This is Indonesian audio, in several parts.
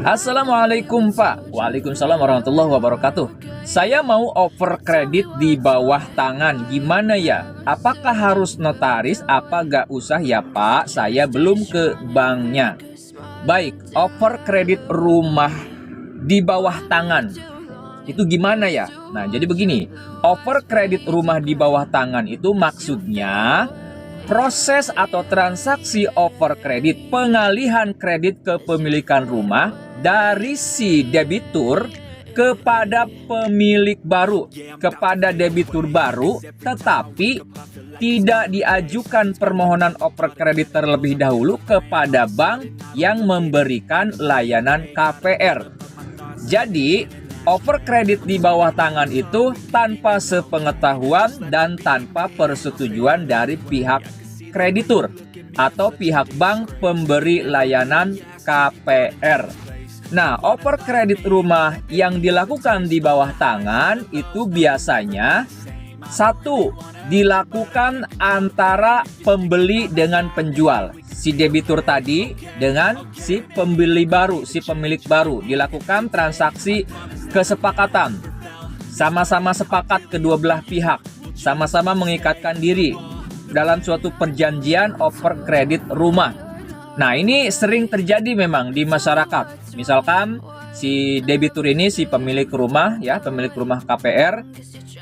Assalamualaikum Pak. Waalaikumsalam warahmatullahi wabarakatuh. Saya mau over kredit di bawah tangan. Gimana ya? Apakah harus notaris? Apa gak usah ya Pak? Saya belum ke banknya. Baik, over kredit rumah di bawah tangan itu gimana ya? Nah, jadi begini, over kredit rumah di bawah tangan itu maksudnya proses atau transaksi over kredit, pengalihan kredit kepemilikan rumah dari si debitur kepada pemilik baru, kepada debitur baru, tetapi tidak diajukan permohonan over kredit terlebih dahulu kepada bank yang memberikan layanan KPR. Jadi over kredit di bawah tangan itu tanpa sepengetahuan dan tanpa persetujuan dari pihak kreditur atau pihak bank pemberi layanan KPR. Nah, over kredit rumah yang dilakukan di bawah tangan itu biasanya satu, dilakukan antara pembeli dengan penjual. Si debitur tadi dengan si pembeli baru, si pemilik baru. Dilakukan transaksi kesepakatan. Sama-sama sepakat kedua belah pihak. Sama-sama mengikatkan diri dalam suatu perjanjian over kredit rumah. Nah, ini sering terjadi memang di masyarakat. Misalkan si debitur ini, si pemilik rumah, ya, pemilik rumah KPR,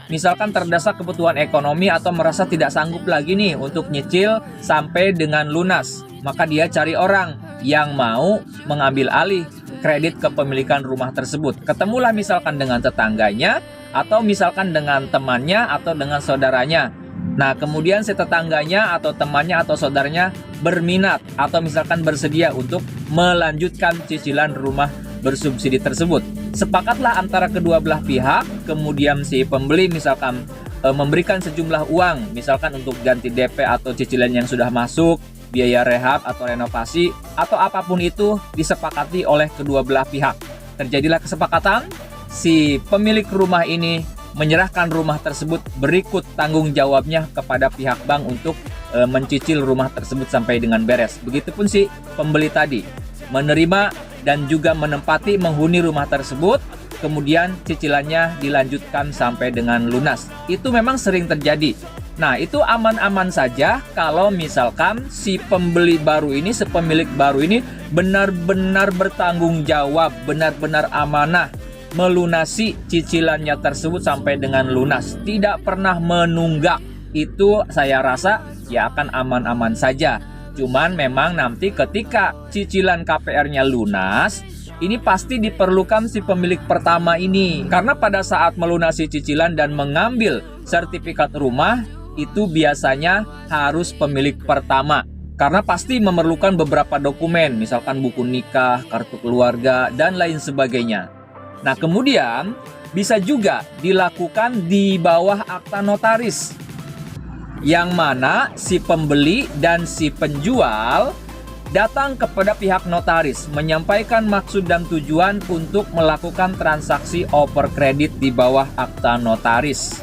misalkan terdesak kebutuhan ekonomi atau merasa tidak sanggup lagi nih untuk nyicil sampai dengan lunas, maka dia cari orang yang mau mengambil alih kredit kepemilikan rumah tersebut. Ketemulah misalkan dengan tetangganya, atau misalkan dengan temannya atau dengan saudaranya. Nah, kemudian si tetangganya atau temannya atau saudaranya berminat atau misalkan bersedia untuk melanjutkan cicilan rumah bersubsidi tersebut. Sepakatlah antara kedua belah pihak, kemudian si pembeli misalkan memberikan sejumlah uang, misalkan untuk ganti DP atau cicilan yang sudah masuk, biaya rehab atau renovasi, atau apapun itu disepakati oleh kedua belah pihak. Terjadilah kesepakatan, si pemilik rumah ini menyerahkan rumah tersebut berikut tanggung jawabnya kepada pihak bank untuk mencicil rumah tersebut sampai dengan beres. Begitupun si pembeli tadi menerima dan juga menempati menghuni rumah tersebut, kemudian cicilannya dilanjutkan sampai dengan lunas. Itu memang sering terjadi. Nah, itu aman-aman saja kalau misalkan si pembeli baru ini, si pemilik baru ini benar-benar bertanggung jawab, benar-benar amanah melunasi cicilannya tersebut sampai dengan lunas, tidak pernah menunggak. Itu saya rasa ya akan aman-aman saja. Cuman memang nanti ketika cicilan KPR-nya lunas, ini pasti diperlukan si pemilik pertama ini. Karena pada saat melunasi cicilan dan mengambil sertifikat rumah, itu biasanya harus pemilik pertama. Karena pasti memerlukan beberapa dokumen, misalkan buku nikah, kartu keluarga, dan lain sebagainya. Nah, kemudian bisa juga dilakukan di bawah akta notaris, yang mana si pembeli dan si penjual datang kepada pihak notaris menyampaikan maksud dan tujuan untuk melakukan transaksi over kredit di bawah akta notaris.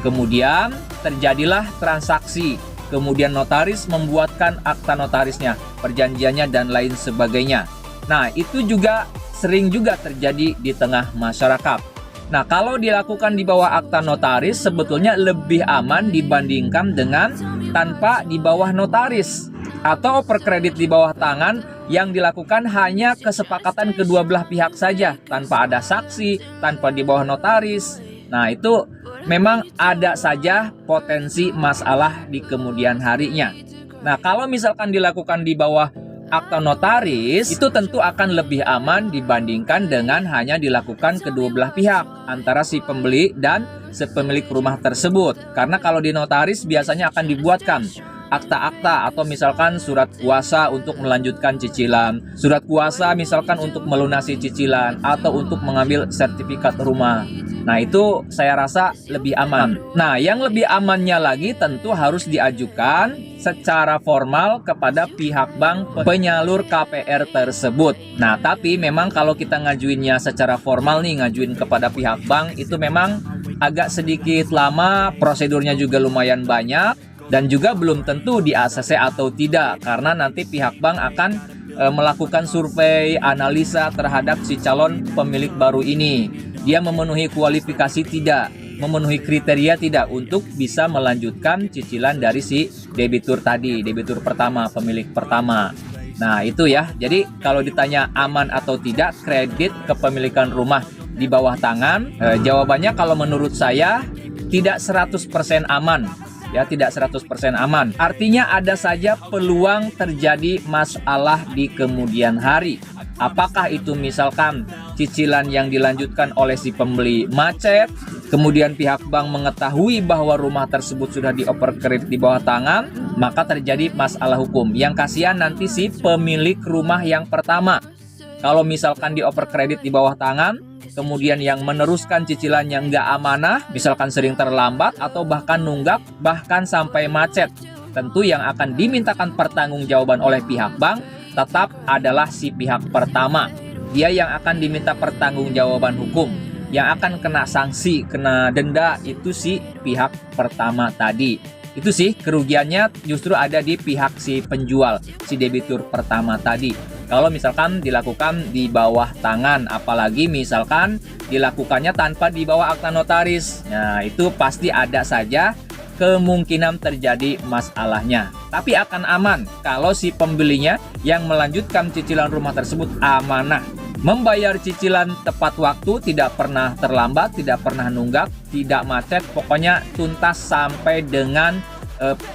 Kemudian terjadilah transaksi, kemudian notaris membuatkan akta notarisnya, perjanjiannya, dan lain sebagainya. Nah, itu juga sering juga terjadi di tengah masyarakat. Nah, kalau dilakukan di bawah akta notaris sebetulnya lebih aman dibandingkan dengan tanpa di bawah notaris. Atau over kredit di bawah tangan yang dilakukan hanya kesepakatan kedua belah pihak saja, tanpa ada saksi, tanpa di bawah notaris. Nah, itu memang ada saja potensi masalah di kemudian harinya. Nah, kalau misalkan dilakukan di bawah akta notaris, itu tentu akan lebih aman dibandingkan dengan hanya dilakukan kedua belah pihak antara si pembeli dan si pemilik rumah tersebut. Karena kalau di notaris biasanya akan dibuatkan akta-akta atau misalkan surat kuasa untuk melanjutkan cicilan, surat kuasa misalkan untuk melunasi cicilan atau untuk mengambil sertifikat rumah. Nah, itu saya rasa lebih aman. Nah, yang lebih amannya lagi tentu harus diajukan secara formal kepada pihak bank penyalur KPR tersebut. Nah, tapi memang kalau kita ngajuinnya secara formal nih, ngajuin kepada pihak bank, itu memang agak sedikit lama, prosedurnya juga lumayan banyak, dan juga belum tentu di ACC atau tidak, karena nanti pihak bank akan melakukan survei, analisa terhadap si calon pemilik baru ini. Dia memenuhi kualifikasi tidak, memenuhi kriteria tidak untuk bisa melanjutkan cicilan dari si debitur tadi, debitur pertama, pemilik pertama. Nah itu ya, jadi kalau ditanya aman atau tidak kredit kepemilikan rumah di bawah tangan, jawabannya kalau menurut saya tidak 100% aman. Ya, tidak 100% aman. Artinya ada saja peluang terjadi masalah di kemudian hari. Apakah itu misalkan cicilan yang dilanjutkan oleh si pembeli macet, kemudian pihak bank mengetahui bahwa rumah tersebut sudah dioper kredit di bawah tangan, maka terjadi masalah hukum. Yang kasihan nanti si pemilik rumah yang pertama. Kalau misalkan dioper kredit di bawah tangan, kemudian yang meneruskan cicilan yang nggak amanah, misalkan sering terlambat atau bahkan nunggak, bahkan sampai macet. Tentu yang akan dimintakan pertanggungjawaban oleh pihak bank tetap adalah si pihak pertama. Dia yang akan diminta pertanggungjawaban hukum. Yang akan kena sanksi, kena denda itu si pihak pertama tadi. Itu sih kerugiannya justru ada di pihak si penjual, si debitur pertama tadi. Kalau misalkan dilakukan di bawah tangan, apalagi misalkan dilakukannya tanpa di bawah akta notaris. Nah, itu pasti ada saja kemungkinan terjadi masalahnya. Tapi akan aman kalau si pembelinya yang melanjutkan cicilan rumah tersebut amanah. Membayar cicilan tepat waktu, tidak pernah terlambat, tidak pernah nunggak, tidak macet, pokoknya tuntas sampai dengan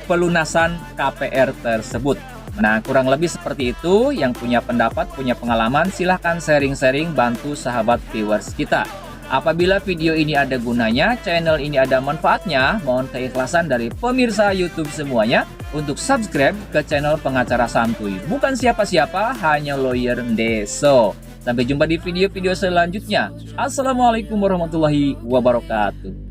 pelunasan KPR tersebut. Nah, kurang lebih seperti itu. Yang punya pendapat, punya pengalaman, silahkan sharing-sharing, bantu sahabat viewers kita. Apabila video ini ada gunanya, channel ini ada manfaatnya, mohon keikhlasan dari pemirsa YouTube semuanya untuk subscribe ke channel Pengacara Santuy. Bukan siapa-siapa, hanya lawyer Ndeso. Sampai jumpa di video-video selanjutnya. Assalamualaikum warahmatullahi wabarakatuh.